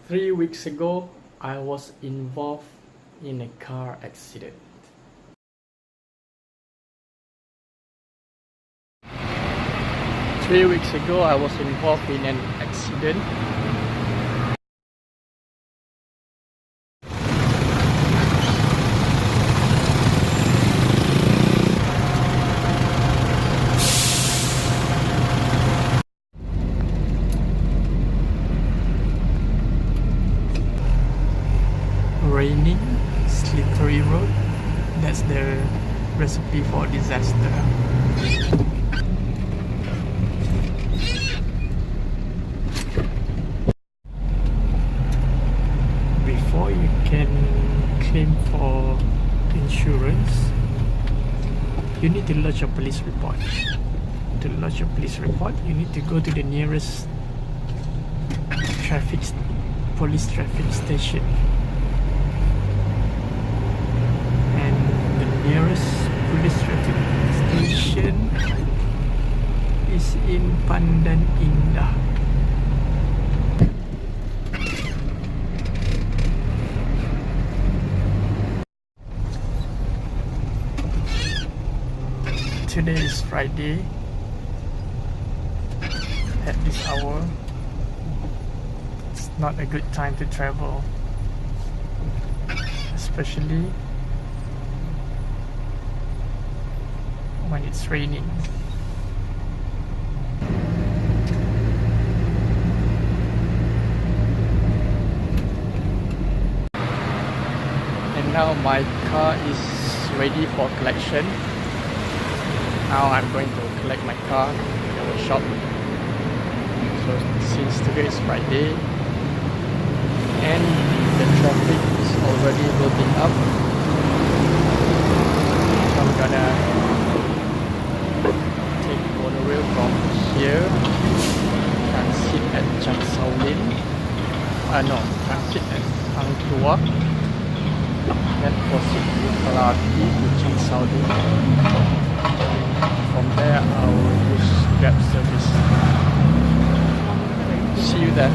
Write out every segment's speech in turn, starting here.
3 weeks ago, I was involved in a car accident. Three weeks ago, I was involved in an accident. Raining, slippery road. That's the recipe for disaster. Before you can claim for insurance, you need to lodge a police report. To lodge a police report, you need to go to the nearest police traffic station. And the nearest police traffic station is in Pandan Indah. Today is Friday. At this hour, it's not a good time to travel, especially when it's raining. And now my car is ready for collection. Now I'm going to collect my car in the workshop. So since today is Friday and the traffic is already building up, so I'm gonna take monorail from here, transit at Changshaolin, transit at Angtua, then proceed with LRT to Changshaolin. From there I will use Grab service. See you there.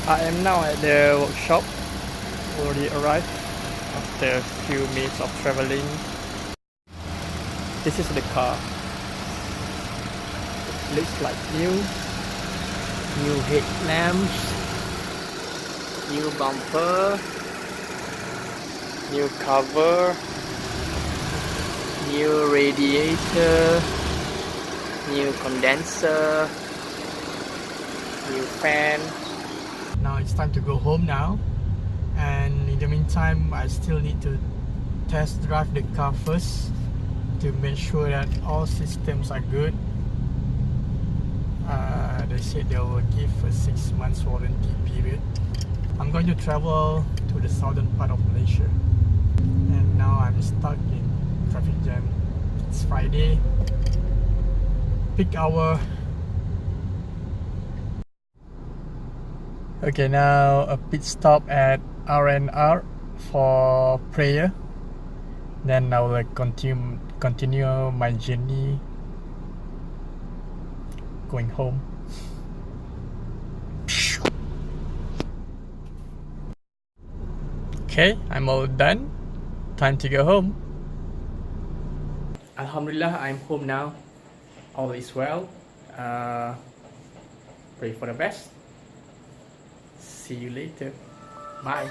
I am now at the workshop. Already arrived after a few minutes of traveling. This is the car. It looks like new headlamps, new bumper, new cover, new radiator, new condenser, new fan. Now it's time to go home now, and in the meantime I still need to test drive the car first to make sure that all systems are good. They said they will give a 6 months warranty period. I'm going to travel to the southern part of Malaysia, and now I'm stuck in traffic jam. It's Friday, peak hour. Okay, now a pit stop at R&R for prayer. Then I will continue my journey going home. Okay, I'm all done. Time to go home. Alhamdulillah, I'm home now. All is well. Pray for the best. See you later. Bye.